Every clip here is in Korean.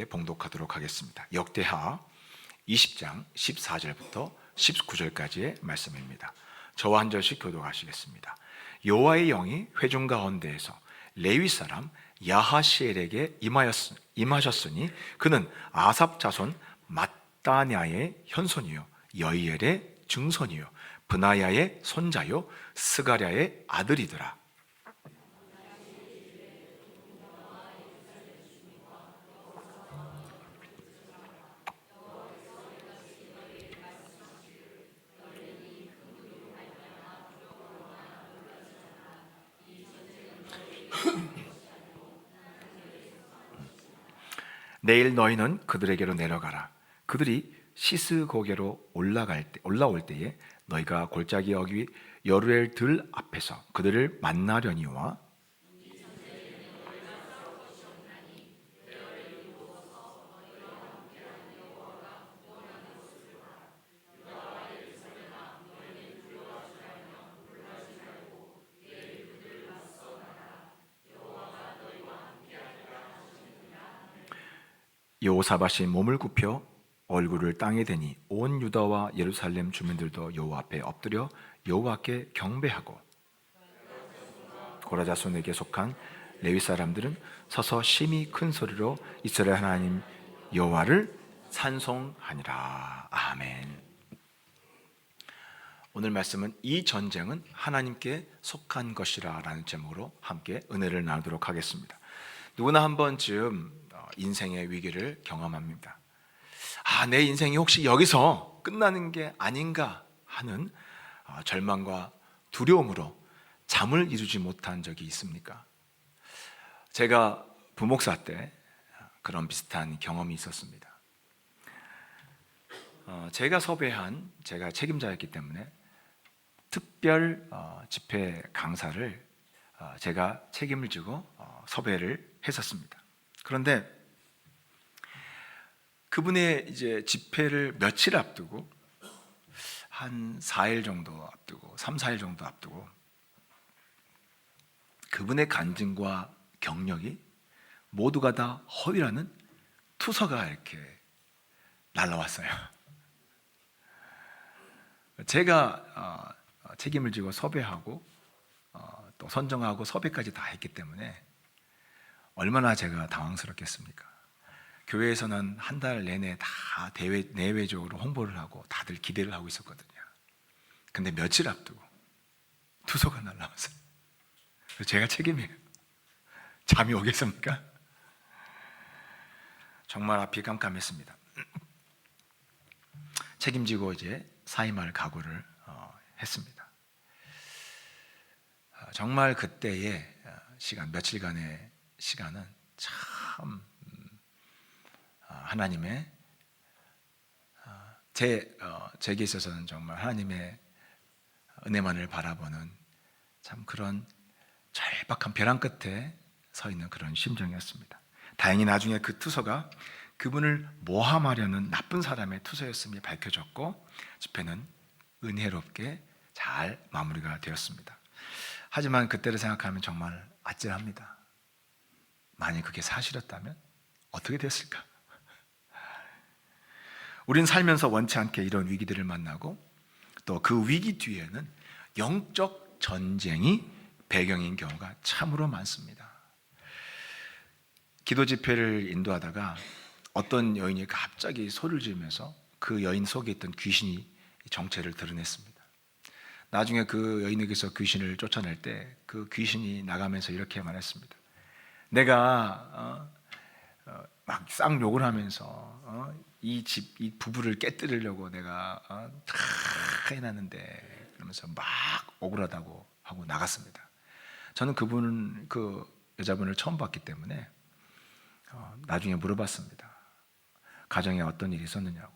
봉독하도록 하겠습니다. 역대하 20장 14절부터 19절까지의 말씀입니다. 저와 한 절씩 교독하시겠습니다. 여호와의 영이 회중 가운데에서 레위 사람 야하시엘에게 임하셨으니 그는 아삽 자손 matthaniah의 현손이요 여이엘의 증손이요 브나야의 손자요 스가랴의 아들이더라. 내일 너희는 그들에게로 내려가라. 그들이 시스고게로 올라올 때에 너희가 골짜기 어귀 여루엘 들 앞에서 그들을 만나려니와 여호사밧이 몸을 굽혀 얼굴을 땅에 대니 온 유다와 예루살렘 주민들도 여호와 앞에 엎드려 여호와께 경배하고 고라 자손에게 속한 레위 사람들은 서서 심히 큰 소리로 이스라엘 하나님 여호와를 찬송하니라. 아멘. 오늘 말씀은 이 전쟁은 하나님께 속한 것이라 라는 제목으로 함께 은혜를 나누도록 하겠습니다. 누구나 한 번쯤 인생의 위기를 경험합니다. 내 인생이 혹시 여기서 끝나는 게 아닌가 하는 절망과 두려움으로 잠을 이루지 못한 적이 있습니까? 제가 부목사 때 그런 비슷한 경험이 있었습니다. 제가 제가 책임자였기 때문에 특별 집회 강사를 제가 책임을 지고 섭외를 했었습니다. 그런데 그분의 이제 집회를 며칠 앞두고 한 4일 정도 앞두고 3, 4일 정도 앞두고 그분의 간증과 경력이 모두가 다 허위라는 투서가 이렇게 날라왔어요. 제가 책임을 지고 섭외하고 또 선정하고 섭외까지 다 했기 때문에 얼마나 제가 당황스럽겠습니까? 교회에서는 한 달 내내 다 내외적으로 홍보를 하고 다들 기대를 하고 있었거든요. 근데 며칠 앞두고 투서가 날라왔어요. 제가 책임이에요. 잠이 오겠습니까? 정말 앞이 깜깜했습니다. 책임지고 이제 사임할 각오를 했습니다. 정말 그때의 시간, 며칠간의 시간은 참 하나님의 제게 있어서는 정말 하나님의 은혜만을 바라보는 참 그런 절박한 벼랑 끝에 서 있는 그런 심정이었습니다. 다행히 나중에 그 투서가 그분을 모함하려는 나쁜 사람의 투서였음이 밝혀졌고 집회는 은혜롭게 잘 마무리가 되었습니다. 하지만 그때를 생각하면 정말 아찔합니다. 만약 그게 사실이었다면 어떻게 됐을까? 우린 살면서 원치 않게 이런 위기들을 만나고 또 그 위기 뒤에는 영적 전쟁이 배경인 경우가 참으로 많습니다. 기도 집회를 인도하다가 어떤 여인이 갑자기 소리를 지르면서 그 여인 속에 있던 귀신이 정체를 드러냈습니다. 나중에 그 여인에게서 귀신을 쫓아낼 때 그 귀신이 나가면서 이렇게 말했습니다. 내가 막 쌍욕을 하면서 이 부부를 깨뜨리려고 내가 다 해놨는데 그러면서 막 억울하다고 하고 나갔습니다. 저는 그 여자분을 처음 봤기 때문에 나중에 물어봤습니다. 가정에 어떤 일이 있었느냐고.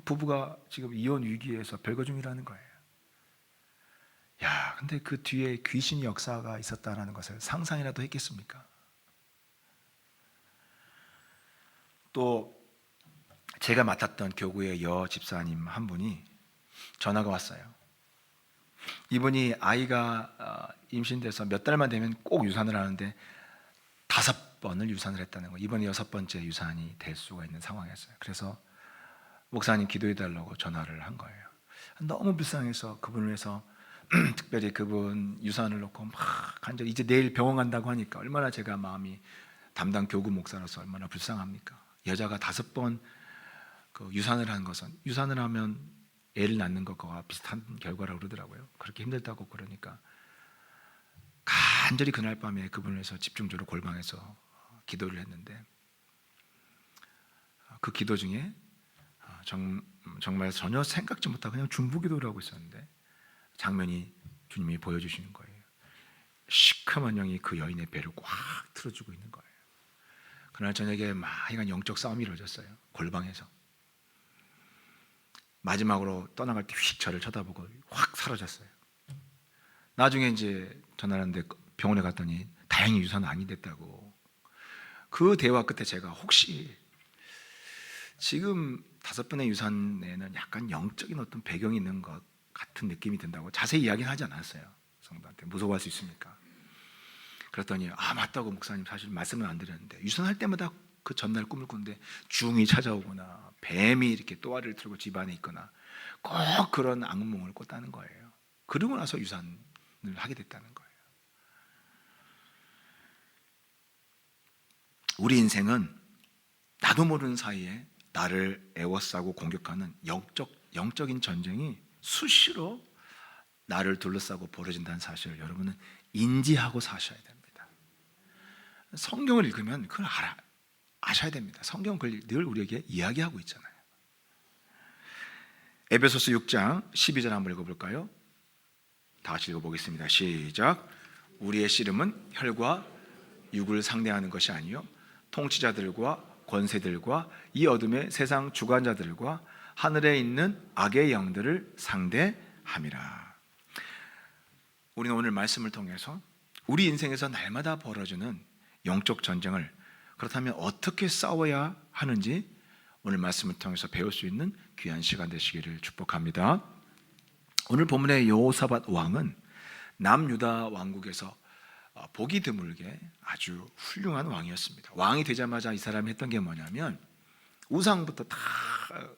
부부가 지금 이혼 위기에서 별거 중이라는 거예요. 근데 그 뒤에 귀신의 역사가 있었다는 것을 상상이라도 했겠습니까? 또 제가 맡았던 교구의 여 집사님 한 분이 전화가 왔어요. 이분이 아이가 임신돼서 몇 달만 되면 꼭 유산을 하는데 5번을 유산을 했다는 거. 이번에 6번째 유산이 될 수가 있는 상황이었어요. 그래서 목사님 기도해 달라고 전화를 한 거예요. 너무 불쌍해서 그분을 위해서 특별히 그분 유산을 놓고 막 간절히, 이제 내일 병원 간다고 하니까 얼마나 제가 마음이, 담당 교구 목사로서 얼마나 불쌍합니까? 여자가 5번 그 유산을 하는 것은, 유산을 하면 애를 낳는 것과 비슷한 결과라고 그러더라고요. 그렇게 힘들다고 그러니까 간절히 그날 밤에 그분을 위해서 집중적으로 골방에서 기도를 했는데, 그 기도 중에 정말 전혀 생각지 못하고 그냥 중보기도를 하고 있었는데 장면이 주님이 보여주시는 거예요. 시커먼 영이 그 여인의 배를 꽉 틀어주고 있는 거예요. 그날 저녁에 막 이간 영적 싸움이 이루어졌어요. 골방에서. 마지막으로 떠나갈 때 휙 저를 쳐다보고 확 사라졌어요. 나중에 이제 전화를 하는데 병원에 갔더니 다행히 유산은 아니 됐다고. 그 대화 끝에 제가 혹시 지금 5번의 유산에는 약간 영적인 어떤 배경이 있는 것 같은 느낌이 든다고 자세히 이야기는 하지 않았어요. 성도한테 무서워할 수 있으니까. 그랬더니 맞다고, 목사님 사실 말씀은 안 드렸는데 유산할 때마다 그 전날 꿈을 꾸는데 중이 찾아오거나 뱀이 이렇게 또아리를 틀고 집안에 있거나 꼭 그런 악몽을 꿨다는 거예요. 그러고 나서 유산을 하게 됐다는 거예요. 우리 인생은 나도 모르는 사이에 나를 애워싸고 공격하는 영적인 전쟁이 수시로 나를 둘러싸고 벌어진다는 사실을 여러분은 인지하고 사셔야 됩니다. 성경을 읽으면 그걸 아셔야 됩니다. 성경은 그걸 늘 우리에게 이야기하고 있잖아요. 에베소서 6장 12절 한번 읽어볼까요? 다 같이 읽어보겠습니다. 시작. 우리의 씨름은 혈과 육을 상대하는 것이 아니요 통치자들과 권세들과 이 어둠의 세상 주관자들과 하늘에 있는 악의 영들을 상대함이라. 우리는 오늘 말씀을 통해서 우리 인생에서 날마다 벌어지는 영적 전쟁을, 그렇다면 어떻게 싸워야 하는지 오늘 말씀을 통해서 배울 수 있는 귀한 시간 되시기를 축복합니다. 오늘 본문의 여호사밧 왕은 남유다 왕국에서 보기 드물게 아주 훌륭한 왕이었습니다. 왕이 되자마자 이 사람이 했던 게 뭐냐면 우상부터 다,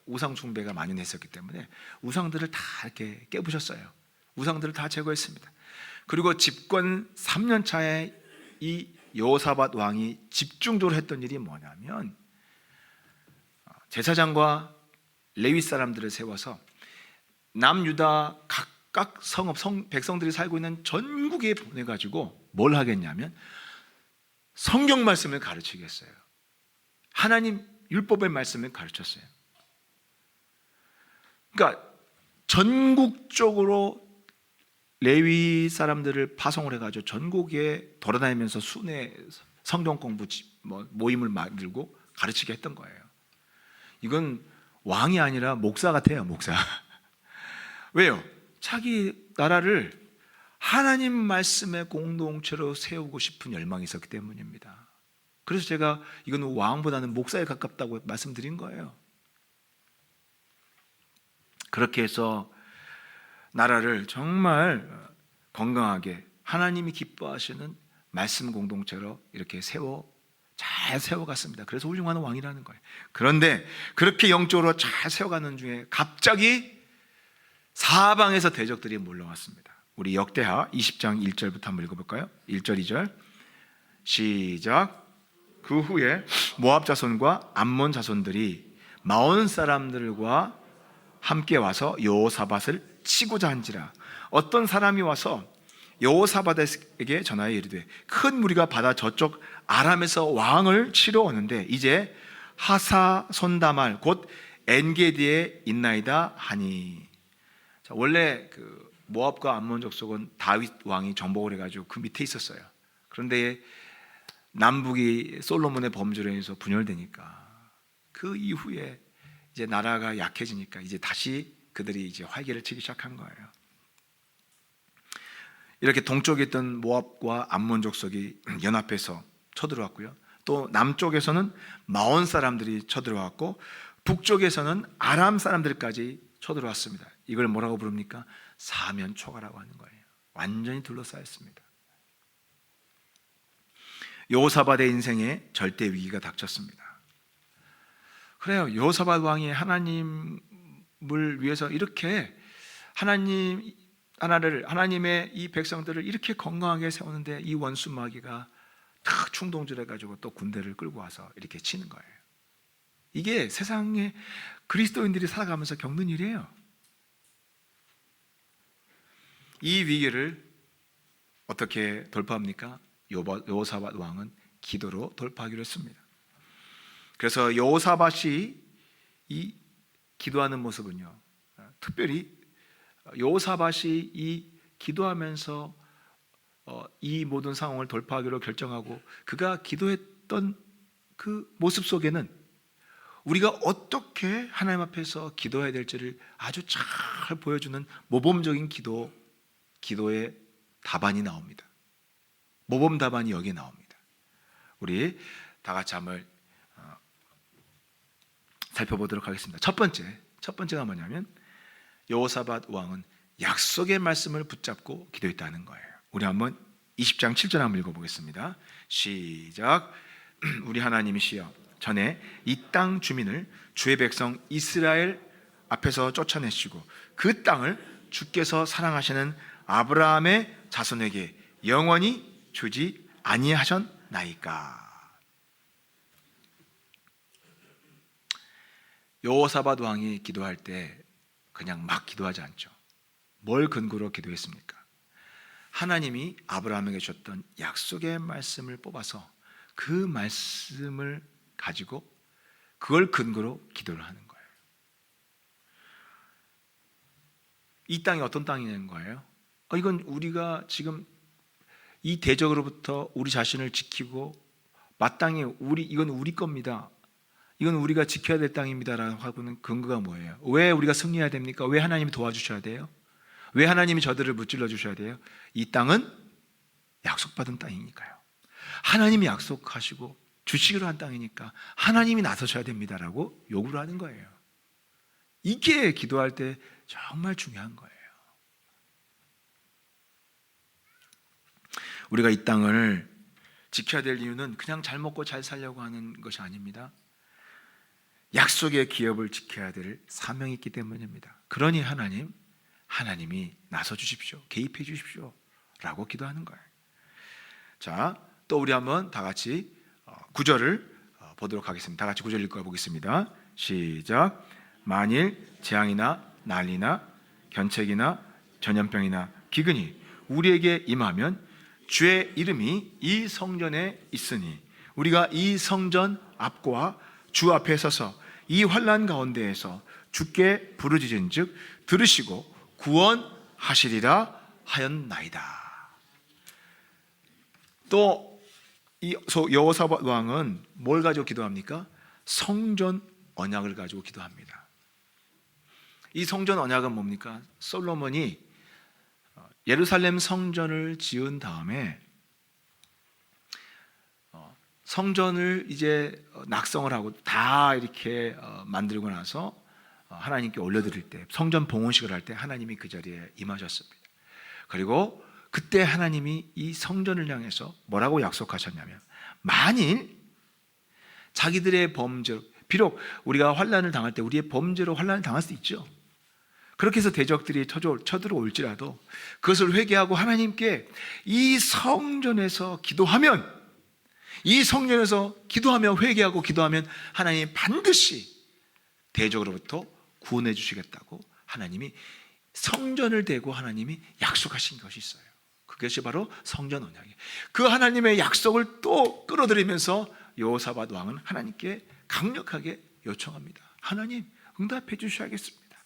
우상 숭배가 만연했었기 때문에 우상들을 다 이렇게 깨부셨어요. 우상들을 다 제거했습니다. 그리고 집권 3년 차에 이 여호사밧 왕이 집중적으로 했던 일이 뭐냐면 제사장과 레위 사람들을 세워서 남유다 각각 백성들이 살고 있는 전국에 보내가지고 뭘 하겠냐면 성경 말씀을 가르치겠어요. 하나님 율법의 말씀을 가르쳤어요. 그러니까 전국적으로 레위 사람들을 파송을 해가지고 전국에 돌아다니면서 순회 성경 공부 모임을 만들고 가르치게 했던 거예요. 이건 왕이 아니라 목사 같아요, 목사. 왜요? 자기 나라를 하나님 말씀의 공동체로 세우고 싶은 열망이 있었기 때문입니다. 그래서 제가 이건 왕보다는 목사에 가깝다고 말씀드린 거예요. 그렇게 해서 나라를 정말 건강하게 하나님이 기뻐하시는 말씀 공동체로 이렇게 잘 세워갔습니다. 그래서 훌륭한 왕이라는 거예요. 그런데 그렇게 영적으로 잘 세워가는 중에 갑자기 사방에서 대적들이 몰려왔습니다. 우리 역대하 20장 1절부터 한번 읽어볼까요? 1절 2절 시작. 그 후에 모압 자손과 암몬 자손들이 마온 사람들과 함께 와서 여호사밧을 치고자 한지라. 어떤 사람이 와서 여호사밧에게 전하여 이르되 큰 무리가 바다 저쪽 아람에서 왕을 치러 오는데 이제 하사손다말 곧 엔게디에 있나이다 하니. 자, 원래 그 모압과 암몬 족속은 다윗 왕이 정복을 해가지고 그 밑에 있었어요. 그런데 남북이 솔로몬의 범죄로 인해서 분열되니까 그 이후에 이제 나라가 약해지니까 이제 다시 그들이 이제 활개를 치기 시작한 거예요. 이렇게 동쪽에 있던 모압과 암몬 족속이 연합해서 쳐들어왔고요. 또 남쪽에서는 마온 사람들이 쳐들어왔고 북쪽에서는 아람 사람들까지 쳐들어왔습니다. 이걸 뭐라고 부릅니까? 사면초가라고 하는 거예요. 완전히 둘러싸였습니다. 여호사밧의 인생에 절대 위기가 닥쳤습니다. 그래요. 여호사밧 왕이 하나님을 위해서 이렇게 하나님의 이 백성들을 이렇게 건강하게 세우는데 이 원수 마귀가 탁 충동질해가지고 또 군대를 끌고 와서 이렇게 치는 거예요. 이게 세상에 그리스도인들이 살아가면서 겪는 일이에요. 이 위기를 어떻게 돌파합니까? 여호사밧 왕은 기도로 돌파하기로 했습니다. 그래서 여호사밧이 이 기도하는 모습은요, 특별히 여호사밧이 이 기도하면서 이 모든 상황을 돌파하기로 결정하고 그가 기도했던 그 모습 속에는 우리가 어떻게 하나님 앞에서 기도해야 될지를 아주 잘 보여주는 모범적인 기도의 답안이 나옵니다. 모범 답안이 여기에 나옵니다. 우리 다 같이 한번 살펴보도록 하겠습니다. 첫 번째가 뭐냐면 여호사밧 왕은 약속의 말씀을 붙잡고 기도했다는 거예요. 우리 한번 20장 7절 한번 읽어보겠습니다. 시작. 우리 하나님이시여, 전에 이 땅 주민을 주의 백성 이스라엘 앞에서 쫓아내시고 그 땅을 주께서 사랑하시는 아브라함의 자손에게 영원히 주지 아니하셨나이까. 여호사밧 왕이 기도할 때 그냥 막 기도하지 않죠. 뭘 근거로 기도했습니까? 하나님이 아브라함에게 주셨던 약속의 말씀을 뽑아서 그 말씀을 가지고 그걸 근거로 기도를 하는 거예요. 이 땅이 어떤 땅이냐는 거예요. 이건 우리가 지금 이 대적으로부터 우리 자신을 지키고 마땅히 이건 우리 겁니다. 이건 우리가 지켜야 될 땅입니다라고 하고는 근거가 뭐예요? 왜 우리가 승리해야 됩니까? 왜 하나님이 도와주셔야 돼요? 왜 하나님이 저들을 무찔러 주셔야 돼요? 이 땅은 약속받은 땅이니까요. 하나님이 약속하시고 주시기로 한 땅이니까 하나님이 나서셔야 됩니다라고 요구를 하는 거예요. 이게 기도할 때 정말 중요한 거예요. 우리가 이 땅을 지켜야 될 이유는 그냥 잘 먹고 잘 살려고 하는 것이 아닙니다. 약속의 기업을 지켜야 될 사명이 있기 때문입니다. 그러니 하나님이 나서 주십시오. 개입해 주십시오. 라고 기도하는 거예요. 자, 또 우리 한번 다 같이 9절을 보도록 하겠습니다. 다 같이 9절 읽어보겠습니다. 시작. 만일 재앙이나 난리나 견책이나 전염병이나 기근이 우리에게 임하면 주의 이름이 이 성전에 있으니 우리가 이 성전 앞과 주 앞에 서서 이 환난 가운데에서 주께 부르짖은즉 들으시고 구원하시리라 하였나이다. 또 이 여호사밧 왕은 뭘 가지고 기도합니까? 성전 언약을 가지고 기도합니다. 이 성전 언약은 뭡니까? 솔로몬이 예루살렘 성전을 지은 다음에 성전을 이제 낙성을 하고 다 이렇게 만들고 나서 하나님께 올려드릴 때, 성전 봉헌식을 할 때 하나님이 그 자리에 임하셨습니다. 그리고 그때 하나님이 이 성전을 향해서 뭐라고 약속하셨냐면, 만일 자기들의 범죄로, 비록 우리가 환난을 당할 때 우리의 범죄로 환난을 당할 수 있죠. 그렇게 해서 대적들이 쳐들어올지라도 그것을 회개하고 하나님께 이 성전에서 기도하면, 이 성전에서 기도하며 회개하고 기도하면 하나님이 반드시 대적으로부터 구원해 주시겠다고 하나님이 성전을 대고 하나님이 약속하신 것이 있어요. 그것이 바로 성전 언약이에요. 그 하나님의 약속을 또 끌어들이면서 여호사밧 왕은 하나님께 강력하게 요청합니다. 하나님, 응답해 주셔야겠습니다.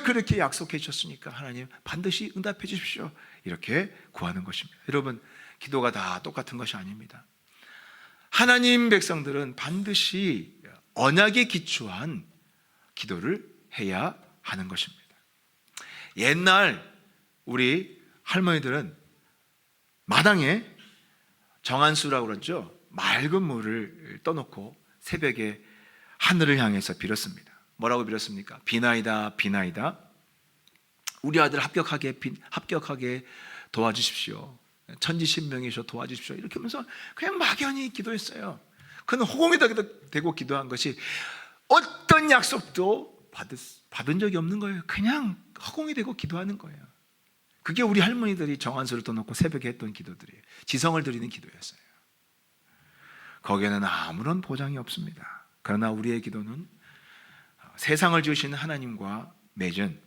그렇게 약속해 주셨으니까 하나님 반드시 응답해 주십시오. 이렇게 구하는 것입니다. 여러분, 기도가 다 똑같은 것이 아닙니다. 하나님 백성들은 반드시 언약에 기초한 기도를 해야 하는 것입니다. 옛날 우리 할머니들은 마당에 정한수라고 그러죠. 맑은 물을 떠놓고 새벽에 하늘을 향해서 빌었습니다. 뭐라고 빌었습니까? 비나이다, 비나이다. 우리 아들 합격하게 도와주십시오. 천지신명이셔 도와주십시오 이렇게 하면서 그냥 막연히 기도했어요. 그는 허공에다 대고 기도한 것이 어떤 약속도 받은 적이 없는 거예요. 그냥 허공에 대고 기도하는 거예요. 그게 우리 할머니들이 정한수를 떠놓고 새벽에 했던 기도들이에요. 지성을 드리는 기도였어요. 거기에는 아무런 보장이 없습니다. 그러나 우리의 기도는 세상을 지으신 하나님과 맺은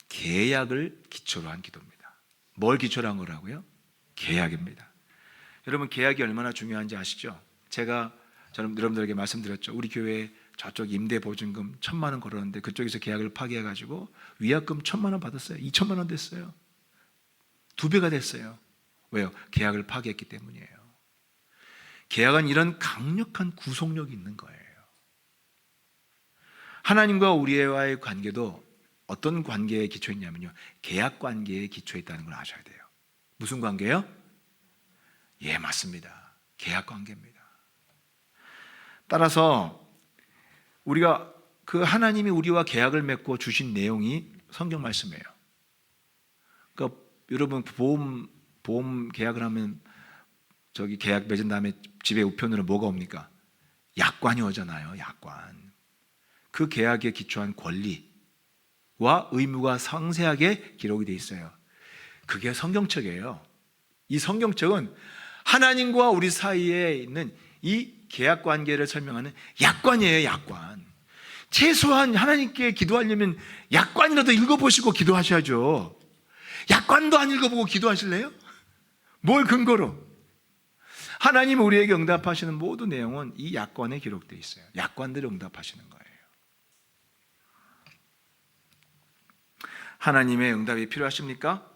계약을 기초로 한 기도입니다. 뭘 기초로 한 거라고요? 계약입니다. 여러분, 계약이 얼마나 중요한지 아시죠? 저는 여러분들에게 말씀드렸죠. 우리 교회에 저쪽 임대보증금 1,000만 원 걸었는데 그쪽에서 계약을 파기해가지고 위약금 1,000만 원 받았어요. 2,000만 원 됐어요. 2배가 됐어요. 왜요? 계약을 파기했기 때문이에요. 계약은 이런 강력한 구속력이 있는 거예요. 하나님과 우리와의 관계도 어떤 관계에 기초했냐면요, 계약 관계에 기초했다는 걸 아셔야 돼요. 무슨 관계요? 예, 맞습니다. 계약 관계입니다. 따라서 우리가 그 하나님이 우리와 계약을 맺고 주신 내용이 성경 말씀이에요. 그러니까 여러분 보험 계약을 하면 계약 맺은 다음에 집에 우편으로 뭐가 옵니까? 약관이 오잖아요. 약관. 그 계약에 기초한 권리와 의무가 상세하게 기록이 되어 있어요. 그게 성경책이에요. 이 성경책은 하나님과 우리 사이에 있는 이 계약 관계를 설명하는 약관이에요. 약관. 최소한 하나님께 기도하려면 약관이라도 읽어보시고 기도하셔야죠. 약관도 안 읽어보고 기도하실래요? 뭘 근거로? 하나님 우리에게 응답하시는 모든 내용은 이 약관에 기록되어 있어요. 약관대로 응답하시는 거예요. 하나님의 응답이 필요하십니까?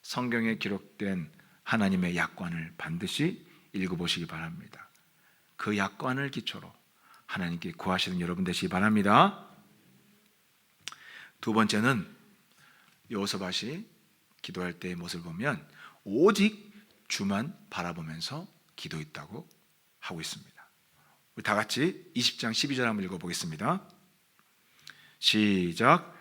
성경에 기록된 하나님의 약관을 반드시 읽어보시기 바랍니다. 그 약관을 기초로 하나님께 구하시는 여러분 되시기 바랍니다. 두 번째는 여호사밧이 기도할 때의 모습을 보면 오직 주만 바라보면서 기도했다고 하고 있습니다. 우리 다 같이 20장 12절 한번 읽어보겠습니다. 시작.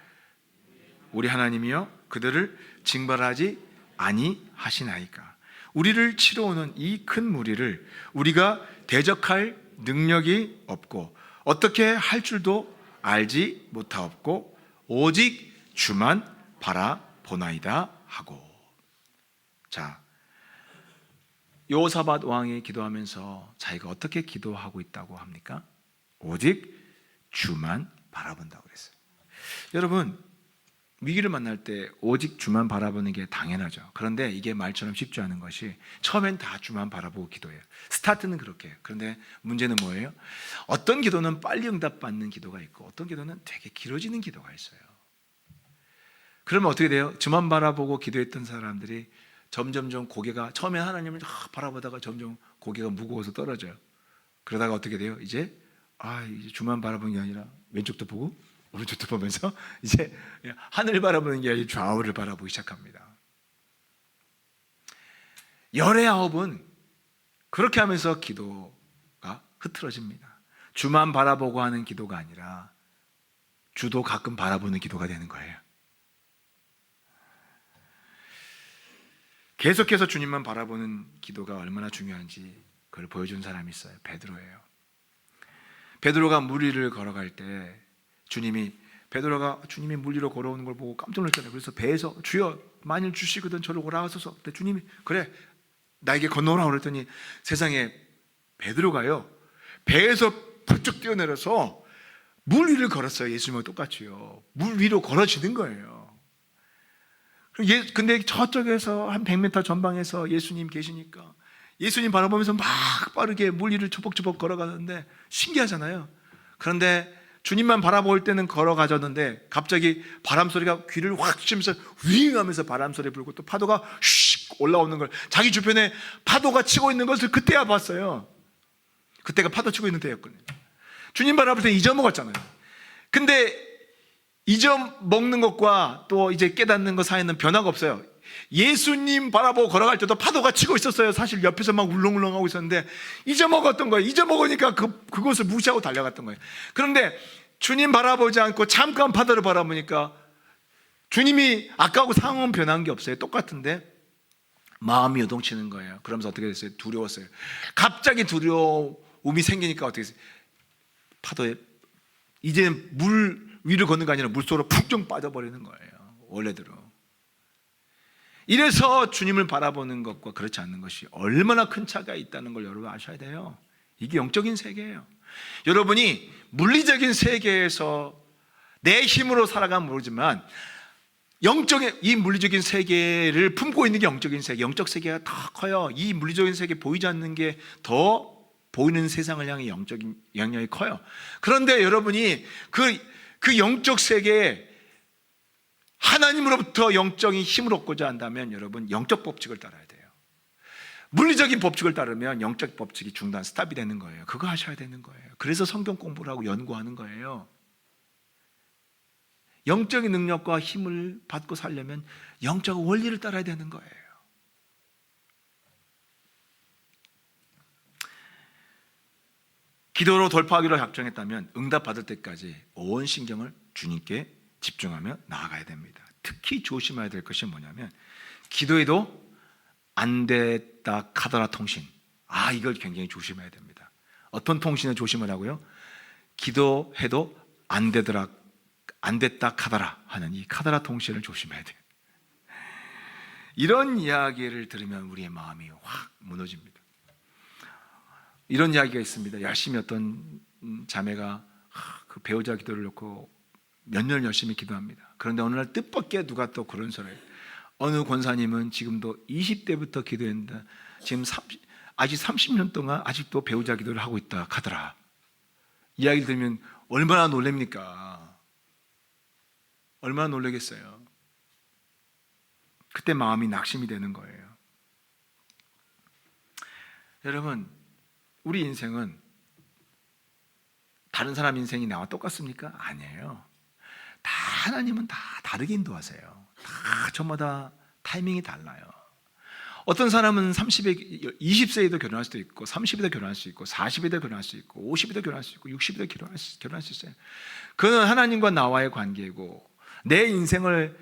우리 하나님이여 그들을 징벌하지 아니하시나이까. 우리를 치러 오는 이 큰 무리를 우리가 대적할 능력이 없고 어떻게 할 줄도 알지 못하옵고 오직 주만 바라보나이다 하고. 자, 여호사밧 왕이 기도하면서 자기가 어떻게 기도하고 있다고 합니까? 오직 주만 바라본다고 그랬어요. 여러분, 위기를 만날 때 오직 주만 바라보는 게 당연하죠. 그런데 이게 말처럼 쉽지 않은 것이 처음엔 다 주만 바라보고 기도해요. 스타트는 그렇게 해요. 그런데 문제는 뭐예요? 어떤 기도는 빨리 응답받는 기도가 있고 어떤 기도는 되게 길어지는 기도가 있어요. 그러면 어떻게 돼요? 주만 바라보고 기도했던 사람들이 점점점 고개가, 처음에 하나님을 바라보다가 점점 고개가 무거워서 떨어져요. 그러다가 어떻게 돼요? 이제 주만 바라보는 게 아니라 왼쪽도 보고 오른쪽도 보면서 이제 하늘 바라보는 게 아니라 좌우를 바라보기 시작합니다. 열의 아홉은 그렇게 하면서 기도가 흐트러집니다. 주만 바라보고 하는 기도가 아니라 주도 가끔 바라보는 기도가 되는 거예요. 계속해서 주님만 바라보는 기도가 얼마나 중요한지 그걸 보여준 사람이 있어요. 베드로예요. 베드로가 물 위를 걸어갈 때 주님이 물 위로 걸어오는 걸 보고 깜짝 놀랐잖아요. 그래서 배에서 주여 만일 주시거든 저를 오라하소서. 근데 주님이 그래 나에게 건너오라 그랬더니 세상에 베드로가요 배에서 펄쩍 뛰어내려서 물 위를 걸었어요. 예수님과 똑같이요. 물 위로 걸어지는 거예요. 근데 저쪽에서 한 100m 전방에서 예수님 계시니까 예수님 바라보면서 막 빠르게 물 위를 초복초복 걸어가는데 신기하잖아요. 그런데 주님만 바라볼 때는 걸어가졌는데 갑자기 바람 소리가 귀를 확 찌면서 윙 하면서 바람 소리 불고 또 파도가 슉 올라오는 걸 자기 주변에 파도가 치고 있는 것을 그때야 봤어요. 그때가 파도 치고 있는 때였거든요. 주님 바라볼 때 잊어먹었잖아요. 근데 잊어먹는 것과 또 이제 깨닫는 것 사이에는 변화가 없어요. 예수님 바라보고 걸어갈 때도 파도가 치고 있었어요. 사실 옆에서 막 울렁울렁하고 있었는데 잊어먹었던 거예요. 잊어먹으니까 그것을 무시하고 달려갔던 거예요. 그런데 주님 바라보지 않고 잠깐 파도를 바라보니까 주님이 아까하고 상황은 변한 게 없어요. 똑같은데 마음이 요동치는 거예요. 그러면서 어떻게 됐어요? 두려웠어요. 갑자기 두려움이 생기니까 어떻게 됐어요? 파도에 이제는 물 위를 걷는 게 아니라 물속으로 푹 빠져버리는 거예요. 원래대로. 이래서 주님을 바라보는 것과 그렇지 않는 것이 얼마나 큰 차이가 있다는 걸 여러분 아셔야 돼요. 이게 영적인 세계예요. 여러분이 물리적인 세계에서 내 힘으로 살아가면 모르지만 영적인 이 물리적인 세계를 품고 있는 게 영적인 세계, 영적 세계가 더 커요. 이 물리적인 세계 보이지 않는 게 더 보이는 세상을 향해 영적인 영향력이 커요. 그런데 여러분이 그 영적 세계에 하나님으로부터 영적인 힘을 얻고자 한다면 여러분 영적 법칙을 따라야 돼요. 물리적인 법칙을 따르면 영적 법칙이 중단, 스탑이 되는 거예요. 그거 하셔야 되는 거예요. 그래서 성경 공부를 하고 연구하는 거예요. 영적인 능력과 힘을 받고 살려면 영적 원리를 따라야 되는 거예요. 기도로 돌파하기로 작정했다면 응답받을 때까지 온 신경을 주님께 집중하며 나아가야 됩니다. 특히 조심해야 될 것이 뭐냐면 기도해도 안 됐다 카더라 통신. 이걸 굉장히 조심해야 됩니다. 어떤 통신을 조심하라고요? 기도해도 안 됐다 카더라 하는 이 카더라 통신을 조심해야 돼요. 이런 이야기를 들으면 우리의 마음이 확 무너집니다. 이런 이야기가 있습니다. 열심히 어떤 자매가 그 배우자 기도를 놓고 몇 년 열심히 기도합니다. 그런데 어느 날 뜻밖의 누가 또 그런 소리를, 어느 권사님은 지금도 20대부터 기도했는데 지금 아직 30년 동안 아직도 배우자 기도를 하고 있다 하더라. 이야기를 들으면 얼마나 놀랍니까? 얼마나 놀라겠어요. 그때 마음이 낙심이 되는 거예요. 여러분, 우리 인생은 다른 사람 인생이 나와 똑같습니까? 아니에요. 하나님은 다 다르게 인도하세요. 다 저마다 타이밍이 달라요. 어떤 사람은 20세에도 결혼할 수도 있고 30에도 결혼할 수 있고 40에도 결혼할 수 있고 50에도 결혼할 수 있고 60에도 결혼할 수 있어요. 그는 하나님과 나와의 관계고 내 인생을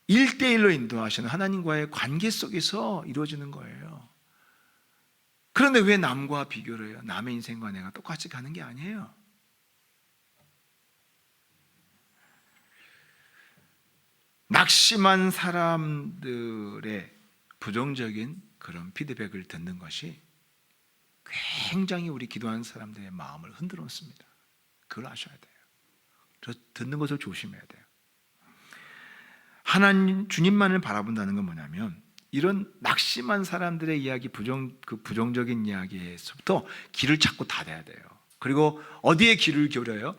1대1로 인도하시는 하나님과의 관계 속에서 이루어지는 거예요. 그런데 왜 남과 비교를 해요? 남의 인생과 내가 똑같이 가는 게 아니에요. 낙심한 사람들의 부정적인 그런 피드백을 듣는 것이 굉장히 우리 기도하는 사람들의 마음을 흔들어 놓습니다. 그걸 아셔야 돼요. 듣는 것을 조심해야 돼요. 하나님, 주님만을 바라본다는 건 뭐냐면 이런 낙심한 사람들의 이야기, 부정적인 이야기에서부터 길을 찾고 닫아야 돼요. 그리고 어디에 길을 기울여요?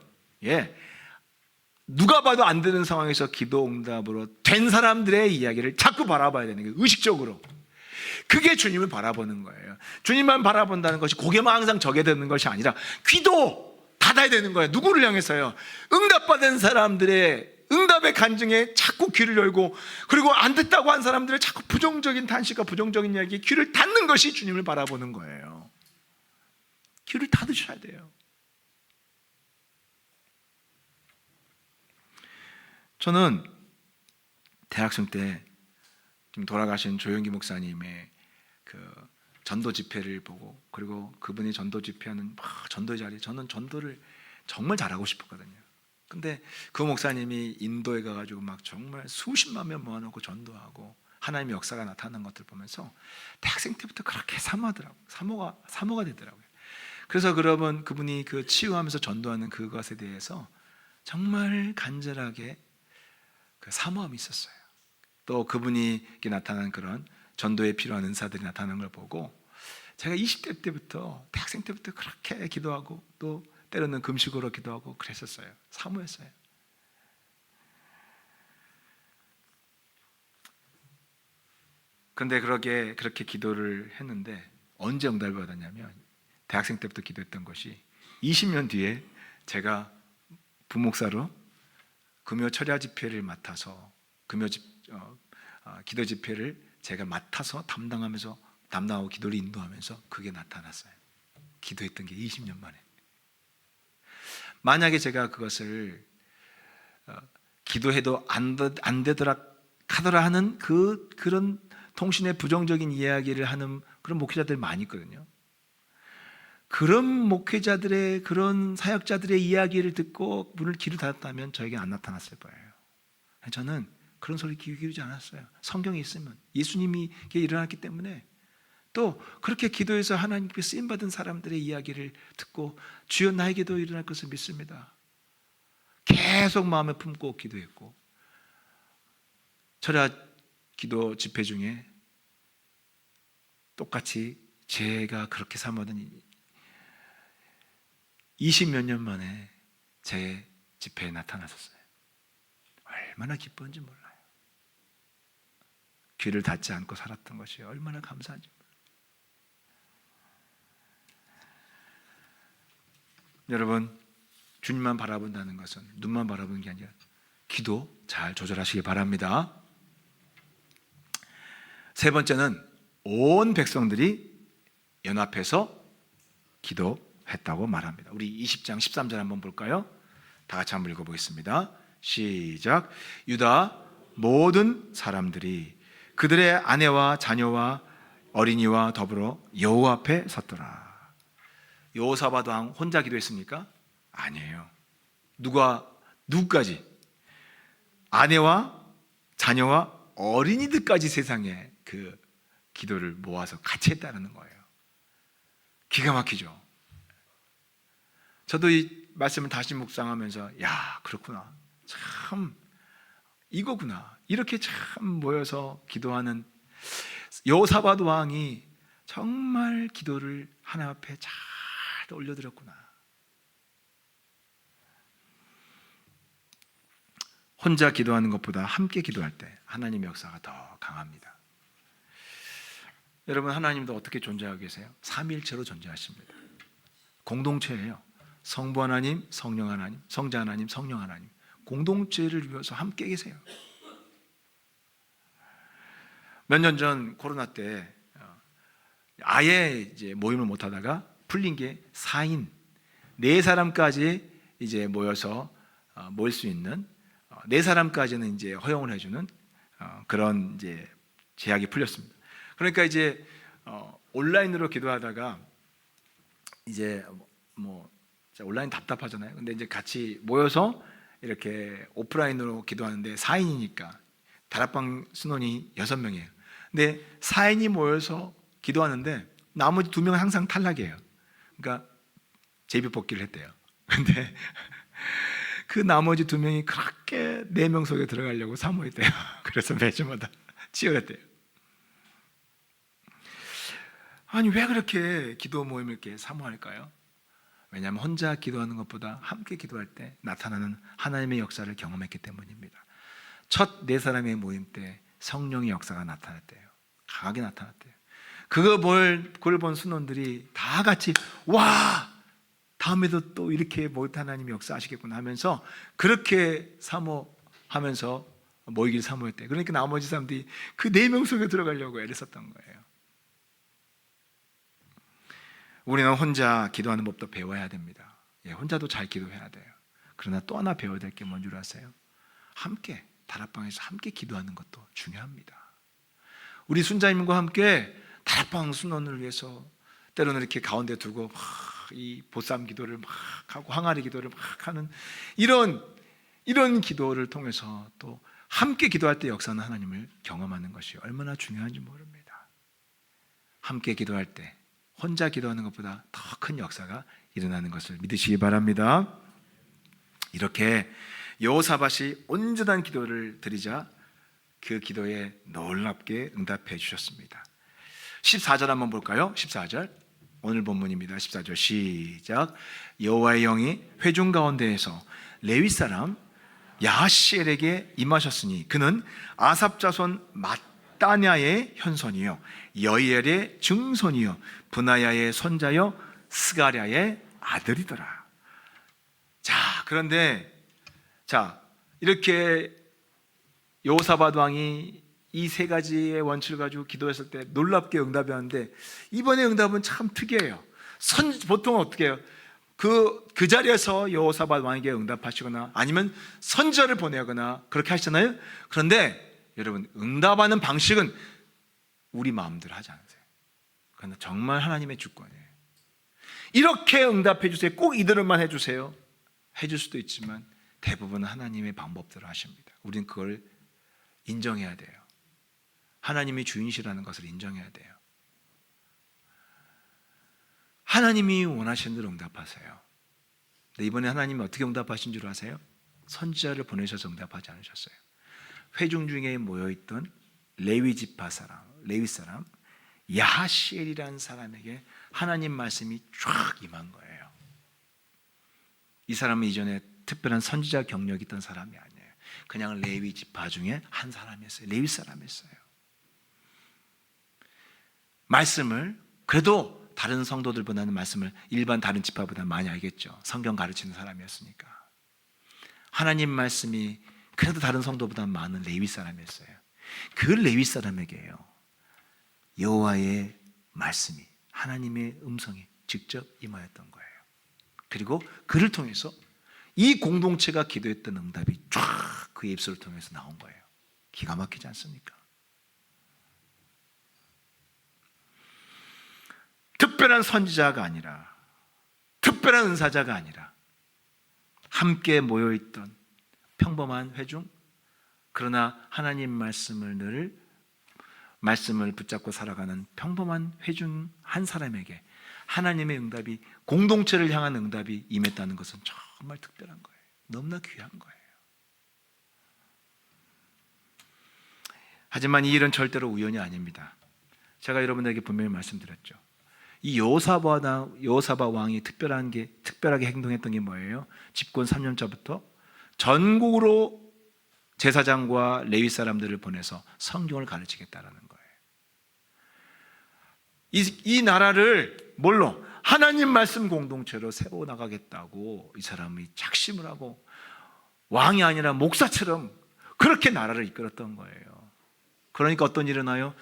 누가 봐도 안 되는 상황에서 기도 응답으로 된 사람들의 이야기를 자꾸 바라봐야 되는 거예요. 의식적으로. 그게 주님을 바라보는 거예요. 주님만 바라본다는 것이 고개만 항상 저게 되는 것이 아니라 귀도 닫아야 되는 거예요. 누구를 향해서요? 응답받은 사람들의 응답의 간증에 자꾸 귀를 열고, 그리고 안 됐다고 한 사람들의 자꾸 부정적인 단식과 부정적인 이야기에 귀를 닫는 것이 주님을 바라보는 거예요. 귀를 닫으셔야 돼요. 저는 대학생 때 지금 돌아가신 조영기 목사님의 그 전도 집회를 보고, 그리고 그분이 전도 집회하는 전도의 자리, 저는 전도를 정말 잘하고 싶었거든요. 근데 그 목사님이 인도에 가가지고 막 정말 수십만 명 모아놓고 전도하고 하나님의 역사가 나타나는 것들 보면서 대학생 때부터 그렇게 사모하더라고요. 사모가 되더라고요. 그래서 그분이 그 치유하면서 전도하는 그것에 대해서 정말 간절하게 그 사모함이 있었어요. 또 그분이 이렇게 나타난 그런 전도에 필요한 은사들이 나타나는 걸 보고 제가 20대 때부터, 대학생 때부터 그렇게 기도하고 또 때로는 금식으로 기도하고 그랬었어요. 사모했어요. 그런데 그렇게 기도를 했는데 언제 응답을 받았냐면 대학생 때부터 기도했던 것이 20년 뒤에 제가 부목사로 금요 철야 집회를 맡아서 기도 집회를 제가 맡아서 담당하고 기도를 인도하면서 그게 나타났어요. 기도했던 게 20년 만에. 만약에 제가 그것을 기도해도 안 되더라 카더라 하는 그런 통신에 부정적인 이야기를 하는 그런 목회자들 많이 있거든요. 그런 목회자들의, 그런 사역자들의 이야기를 듣고 문을 귀를 닫았다면 저에게 안 나타났을 거예요. 저는 그런 소리 귀 기울이지 않았어요. 성경에 있으면 예수님이 일어났기 때문에, 또 그렇게 기도해서 하나님께 쓰임받은 사람들의 이야기를 듣고 주여 나에게도 일어날 것을 믿습니다. 계속 마음에 품고 기도했고, 철야 기도 집회 중에 똑같이 제가 그렇게 삼았던 20몇 년 만에 제 집회에 나타났었어요. 얼마나 기뻤는지 몰라요. 귀를 닫지 않고 살았던 것이 얼마나 감사한지 몰라요. 여러분, 주님만 바라본다는 것은 눈만 바라보는 게 아니라 기도 잘 조절하시기 바랍니다. 세 번째는 온 백성들이 연합해서 기도했다고 말합니다. 우리 20장 13절 한번 볼까요? 다 같이 한번 읽어보겠습니다. 시작. 유다 모든 사람들이 그들의 아내와 자녀와 어린이와 더불어 여호와 앞에 섰더라. 여호사밧 왕 혼자 기도했습니까? 아니에요. 누구까지? 아내와 자녀와 어린이들까지 세상에 그 기도를 모아서 같이 했다는 거예요. 기가 막히죠. 저도 이 말씀을 다시 묵상하면서 야, 그렇구나. 참 이거구나. 이렇게 참 모여서 기도하는 여호사밧 왕이 정말 기도를 하나님 앞에 잘 올려드렸구나. 혼자 기도하는 것보다 함께 기도할 때 하나님의 역사가 더 강합니다. 여러분, 하나님도 어떻게 존재하고 계세요? 삼위일체로 존재하십니다. 공동체예요. 성부 하나님, 성령 하나님, 성자 하나님, 성령 하나님, 공동체를 위해서 함께 계세요. 몇 년 전 코로나 때 아예 이제 모임을 못 하다가 풀린 게 4인 4사람까지 이제 모여서 모일 수 있는 4사람까지는 이제 허용을 해주는 그런 이제 제약이 풀렸습니다. 그러니까 이제 온라인으로 기도하다가 이제 뭐 온라인 답답하잖아요. 근데 이제 같이 모여서 이렇게 오프라인으로 기도하는데 4인이니까 다락방 신원이 6명이에요. 근데 4인이 모여서 기도하는데 나머지 2명은 항상 탈락이에요. 그러니까 제비뽑기를 했대요. 근데 그 나머지 2명이 그렇게 4명 속에 들어가려고 사모했대요. 그래서 매주마다 치열했대요. 아니, 왜 그렇게 기도 모임을 이렇게 사모할까요? 왜냐하면 혼자 기도하는 것보다 함께 기도할 때 나타나는 하나님의 역사를 경험했기 때문입니다. 첫 4사람의 모임 때 성령의 역사가 나타났대요. 강하게 나타났대요. 그걸 본 순원들이 다 같이 와! 다음에도 또 이렇게 하나님의 역사하시겠구나 하면서 그렇게 사모하면서 모이길 사모했대요. 그러니까 나머지 사람들이 그 4명 속에 들어가려고 애를 썼던 거예요. 우리는 혼자 기도하는 법도 배워야 됩니다. 혼자도 잘 기도해야 돼요. 그러나 또 하나 배워야 될 게 뭔지 아세요? 함께 다락방에서 함께 기도하는 것도 중요합니다. 우리 순자님과 함께 다락방 순원을 위해서 때로는 이렇게 가운데 두고 이 보쌈 기도를 막 하고 항아리 기도를 막 하는 이런 기도를 통해서 또 함께 기도할 때 역사하는 하나님을 경험하는 것이 얼마나 중요한지 모릅니다. 함께 기도할 때 혼자 기도하는 것보다 더 큰 역사가 일어나는 것을 믿으시기 바랍니다. 이렇게 여호사밧이 온전한 기도를 드리자 그 기도에 놀랍게 응답해 주셨습니다. 14절 한번 볼까요? 14절 오늘 본문입니다. 14절 시작. 여호와의 영이 회중 가운데에서 레위 사람 야하시엘에게 임하셨으니 그는 아삽 자손 마따냐의 현손이요 여이엘의 증손이요 브나야의 손자요 스가랴의 아들이더라. 자, 그런데 이렇게 여호사밧 왕이 이 3가지의 원칙을 가지고 기도했을 때 놀랍게 응답이 왔는데 이번에 응답은 참 특이해요. 보통 어떻게 해요? 그 자리에서 여호사밧 왕에게 응답하시거나 아니면 선지자를 보내거나 그렇게 하시잖아요. 그런데 여러분, 응답하는 방식은 우리 마음대로 하지 않으세요. 그러나 정말 하나님의 주권이에요. 이렇게 응답해 주세요. 꼭 이대로만 해주세요. 해줄 수도 있지만 대부분은 하나님의 방법대로 하십니다. 우리는 그걸 인정해야 돼요. 하나님이 주인이시라는 것을 인정해야 돼요. 하나님이 원하시는 대로 응답하세요. 근데 이번에 하나님이 어떻게 응답하신 줄 아세요? 선지자를 보내셔서 응답하지 않으셨어요. 회중 중에 모여있던 레위 지파 사람, 레위 사람 야하시엘이라는 사람에게 하나님 말씀이 쫙 임한 거예요. 이 사람은 이전에 특별한 선지자 경력이 있던 사람이 아니에요. 그냥 레위 지파 중에 한 사람이었어요. 레위 사람이었어요. 말씀을 그래도 다른 성도들보다는 말씀을 일반 다른 지파보다 많이 알겠죠. 성경 가르치는 사람이었으니까. 하나님 말씀이 그래도 다른 성도보다 많은 레위 사람이었어요. 그 레위 사람에게요, 여호와의 말씀이, 하나님의 음성이 직접 임하였던 거예요. 그리고 그를 통해서 이 공동체가 기도했던 응답이 쫙 그의 입술을 통해서 나온 거예요. 기가 막히지 않습니까? 특별한 선지자가 아니라, 특별한 은사자가 아니라 함께 모여있던 평범한 회중, 그러나 하나님 말씀을 늘 말씀을 붙잡고 살아가는 평범한 회중 한 사람에게 하나님의 응답이, 공동체를 향한 응답이 임했다는 것은 정말 특별한 거예요. 너무나 귀한 거예요. 하지만 이 일은 절대로 우연이 아닙니다. 제가 여러분에게 분명히 말씀드렸죠. 이 여호사밧 왕이 특별하게 행동했던 게 뭐예요? 집권 3년차부터 전국으로 제사장과 레위 사람들을 보내서 성경을 가르치겠다라는 거예요. 이 나라를 뭘로? 하나님 말씀 공동체로 세워나가겠다고 이 사람이 작심을 하고 왕이 아니라 목사처럼 그렇게 나라를 이끌었던 거예요. 그러니까 어떤 일이 일어나요?